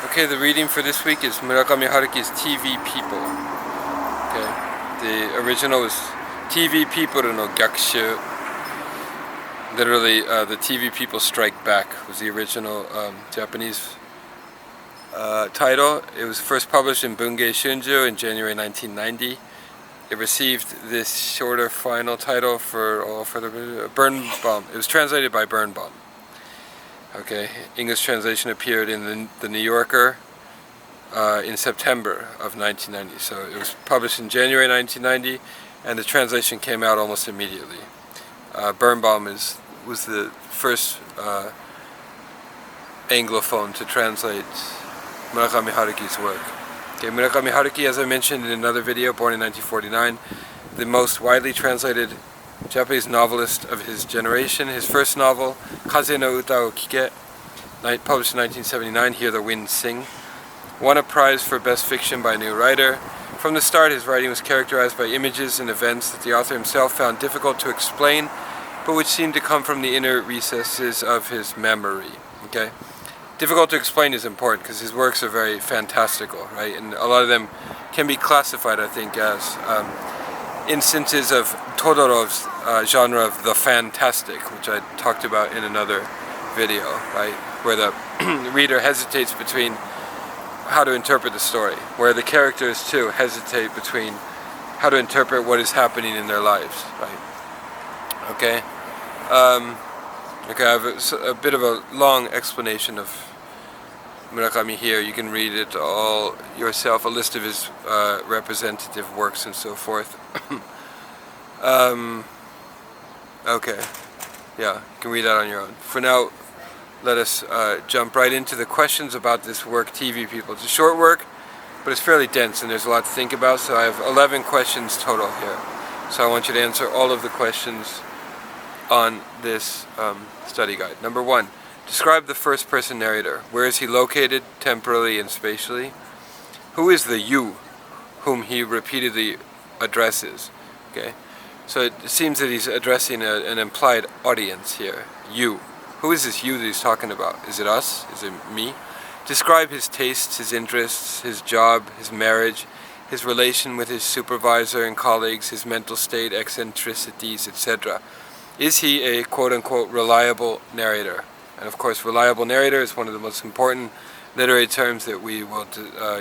Okay, the reading for this week is Murakami Haruki's TV People. Okay, the original is TV People no Gyakushu. Literally, the TV People Strike Back was the original Japanese title. It was first published in Bungei Shunju in January 1990. It received this shorter final title for the Birnbaum. It was translated by Birnbaum. Okay, English translation appeared in the New Yorker in September of 1990. So it was published in January 1990, and the translation came out almost immediately. Birnbaum was the first Anglophone to translate Murakami Haruki's work. Okay, Murakami Haruki, as I mentioned in another video, born in 1949, the most widely translated Japanese novelist of his generation. His first novel, Kaze no Uta o Kike, published in 1979, Hear the Wind Sing, won a prize for Best Fiction by a New Writer. From the start, his writing was characterized by images and events that the author himself found difficult to explain, but which seemed to come from the inner recesses of his memory. Okay, difficult to explain is important because his works are very fantastical, right? And a lot of them can be classified, I think, as instances of Todoro's genre of the fantastic, which I talked about in another video, right? Where the reader hesitates between how to interpret the story, where the characters too hesitate between how to interpret what is happening in their lives, right? Okay. Okay, I have a bit of a long explanation of Murakami here. You can read it all yourself, a list of his representative works and so forth. Okay, yeah, you can read that on your own. For now, let us jump right into the questions about this work, TV People. It's a short work, but it's fairly dense and there's a lot to think about, so I have 11 questions total here. So I want you to answer all of the questions on this study guide. Number 1, describe the first person narrator. Where is he located, temporally and spatially? Who is the you whom he repeatedly addresses? Okay, so it seems that he's addressing an implied audience here. You. Who is this you that he's talking about? Is it us? Is it me? Describe his tastes, his interests, his job, his marriage, his relation with his supervisor and colleagues, his mental state, eccentricities, etc. Is he a quote-unquote reliable narrator? And of course, reliable narrator is one of the most important literary terms that we will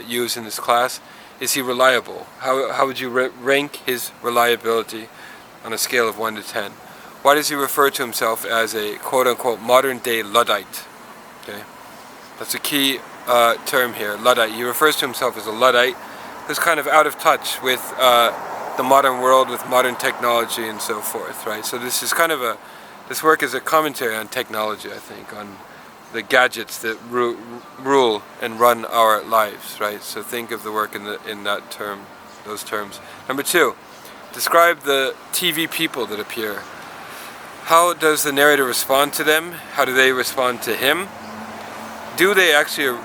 use in this class. Is he reliable? How would you rank his reliability on a scale of 1 to 10? Why does he refer to himself as a quote-unquote modern-day Luddite? Okay, that's a key term here, Luddite. He refers to himself as a Luddite who's kind of out of touch with the modern world, with modern technology and so forth, right? So this is kind of this work is a commentary on technology, I think, on the gadgets that rule and run our lives, right? So think of the work in that term, those terms. Number 2, describe the TV people that appear. How does the narrator respond to them? How do they respond to him? Do they actually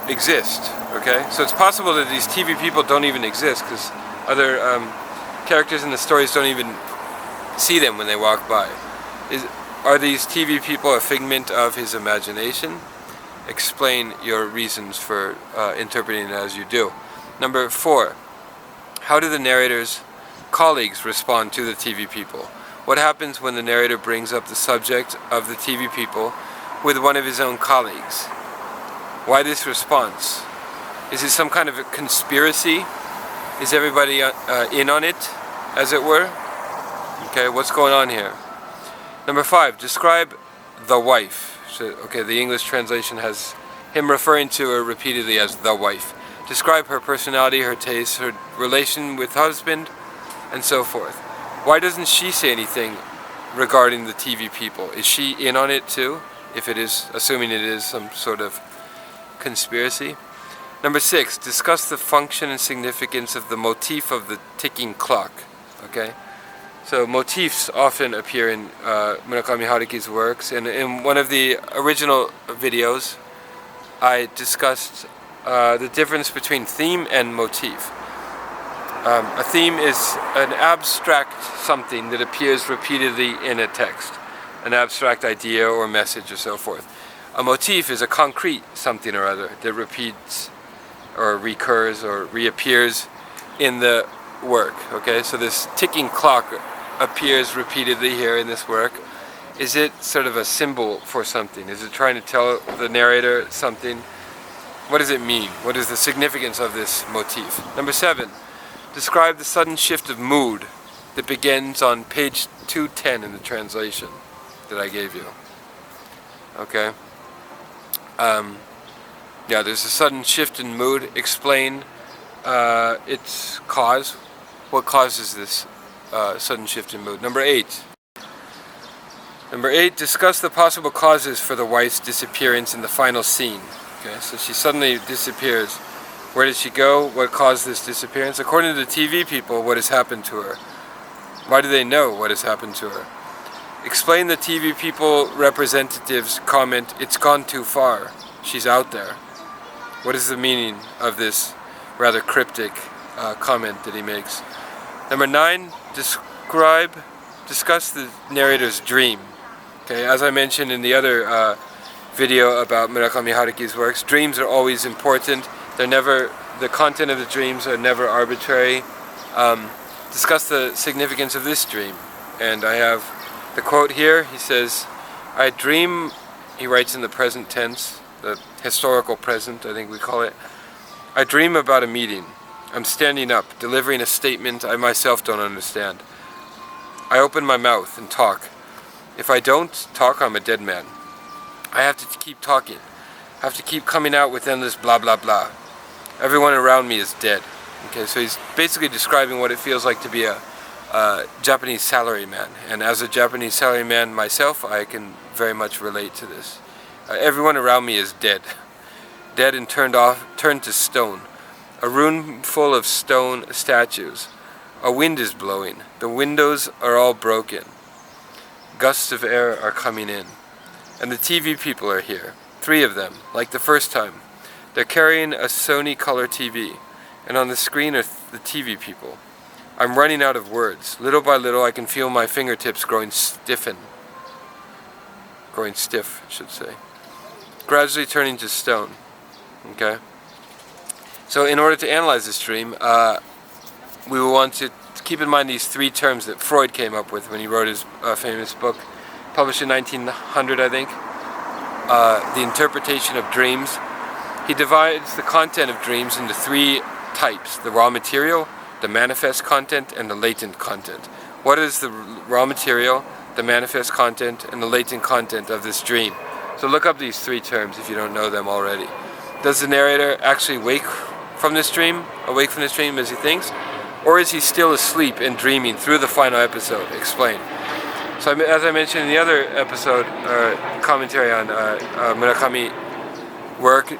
exist? Okay, so it's possible that these TV people don't even exist because other characters in the stories don't even see them when they walk by. Are these TV people a figment of his imagination? Explain your reasons for interpreting it as you do. Number 4, how do the narrator's colleagues respond to the TV people? What happens when the narrator brings up the subject of the TV people with one of his own colleagues? Why this response? Is it some kind of a conspiracy? Is everybody in on it, as it were? Okay, what's going on here? Number 5, describe the wife. So, okay, the English translation has him referring to her repeatedly as the wife. Describe her personality, her tastes, her relation with husband, and so forth. Why doesn't she say anything regarding the TV people? Is she in on it too? If it is, assuming it is some sort of conspiracy. Number 6, discuss the function and significance of the motif of the ticking clock. Okay, so motifs often appear in Murakami Haruki's works, and in one of the original videos I discussed the difference between theme and motif. A theme is an abstract something that appears repeatedly in a text, an abstract idea or message or so forth. A motif is a concrete something or other that repeats or recurs or reappears in the work. Okay, so this ticking clock appears repeatedly here in this work. Is it sort of a symbol for something? Is it trying to tell the narrator something? What does it mean? What is the significance of this motif? Number 7, describe the sudden shift of mood that begins on page 210 in the translation that I gave you. Okay. Yeah, there's a sudden shift in mood. Explain its cause. What causes this sudden shift in mood? Number 8. Number 8, discuss the possible causes for the wife's disappearance in the final scene. Okay, so she suddenly disappears. Where did she go? What caused this disappearance? According to the TV people, what has happened to her? Why do they know what has happened to her? Explain the TV people representatives' comment, "It's gone too far. She's out there." What is the meaning of this rather cryptic comment that he makes? Number 9, discuss the narrator's dream. Okay, as I mentioned in the other video about Murakami Haruki's works, dreams are always important. They're never, the content of the dreams are never arbitrary. Discuss the significance of this dream. And I have the quote here. He says, "I dream," he writes in the present tense, the historical present, I think we call it. "I dream about a meeting. I'm standing up, delivering a statement I myself don't understand. I open my mouth and talk. If I don't talk, I'm a dead man. I have to keep talking. I have to keep coming out with endless blah blah blah. Everyone around me is dead." Okay, so he's basically describing what it feels like to be a Japanese salaryman. And as a Japanese salaryman myself, I can very much relate to this. Everyone around me is dead. Dead and turned to stone. A room full of stone statues. A wind is blowing. The windows are all broken. Gusts of air are coming in. And the TV people are here. 3 of them, like the first time. They're carrying a Sony color TV. And on the screen are the TV people. I'm running out of words. Little by little I can feel my fingertips growing stiff, I should say. Gradually turning to stone. Okay? So in order to analyze this dream, we will want to keep in mind these 3 terms that Freud came up with when he wrote his famous book, published in 1900, I think, The Interpretation of Dreams. He divides the content of dreams into 3 types: the raw material, the manifest content, and the latent content. What is the raw material, the manifest content, and the latent content of this dream? So look up these 3 terms if you don't know them already. Does the narrator actually awake from this dream as he thinks? Or is he still asleep and dreaming through the final episode? Explain. So as I mentioned in the other episode, commentary on Murakami work,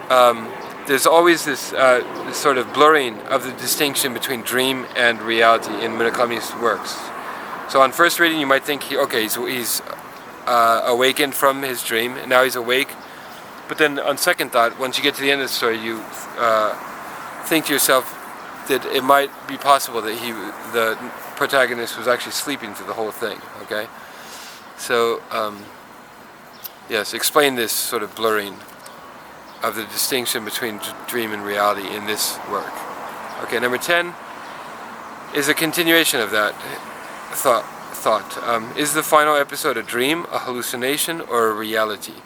there's always this sort of blurring of the distinction between dream and reality in Murakami's works. So on first reading you might think, he's awakened from his dream, and now he's awake. But then on second thought, once you get to the end of the story, you think to yourself that it might be possible that the protagonist was actually sleeping through the whole thing. Okay, so yes, explain this sort of blurring of the distinction between dream and reality in this work. Okay, number 10 is a continuation of that thought. Is the final episode a dream, a hallucination, or a reality?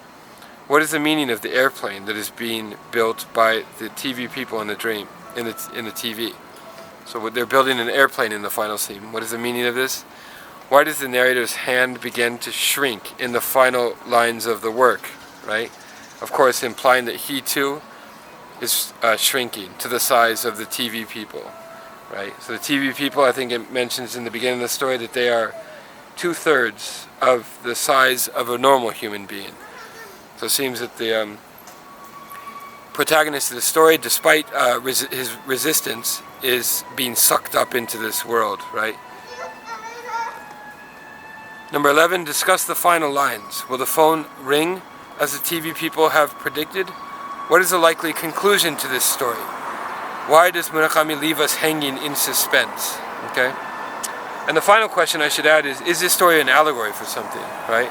What is the meaning of the airplane that is being built by the TV people in the dream, in the TV? So they're building an airplane in the final scene. What is the meaning of this? Why does the narrator's hand begin to shrink in the final lines of the work, right? Of course, implying that he too is shrinking to the size of the TV people, right? So the TV people, I think it mentions in the beginning of the story that they are 2/3 of the size of a normal human being. So it seems that the protagonist of the story, despite his resistance, is being sucked up into this world, right? Number 11, discuss the final lines. Will the phone ring as the TV people have predicted? What is the likely conclusion to this story? Why does Murakami leave us hanging in suspense? Okay? And the final question I should add is this story an allegory for something, right?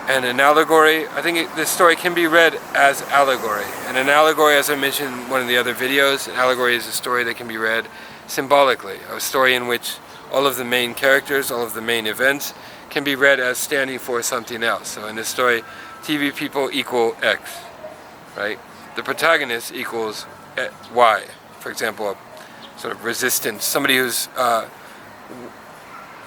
And an allegory, I think this story can be read as allegory. And an allegory, as I mentioned in one of the other videos, an allegory is a story that can be read symbolically. A story in which all of the main characters, all of the main events, can be read as standing for something else. So in this story, TV people equal X, right? The protagonist equals Y. For example, a sort of resistance, somebody who's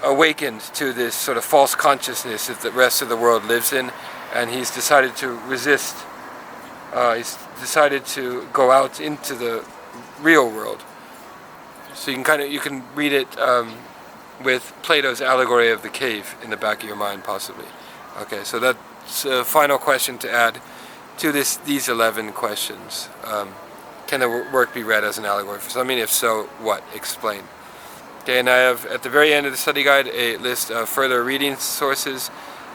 awakened to this sort of false consciousness that the rest of the world lives in, and he's decided to resist. He's decided to go out into the real world. So you can read it with Plato's allegory of the cave in the back of your mind, possibly. Okay, so that's a final question to add to these 11 questions. Can the work be read as an allegory for something? If so, what? Explain. Okay, and I have at the very end of the study guide a list of further reading sources,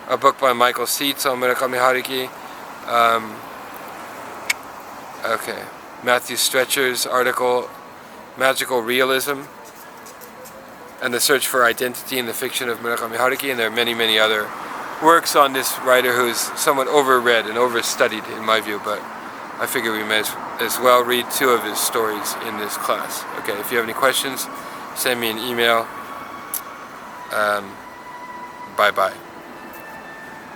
a book by Michael Seitz on Murakami Haruki, okay, Matthew Stretcher's article, Magical Realism, and the Search for Identity in the Fiction of Murakami Haruki, and there are many, many other works on this writer who's somewhat overread and overstudied in my view, but I figure we may as well read 2 of his stories in this class. Okay, if you have any questions, send me an email. Bye-bye.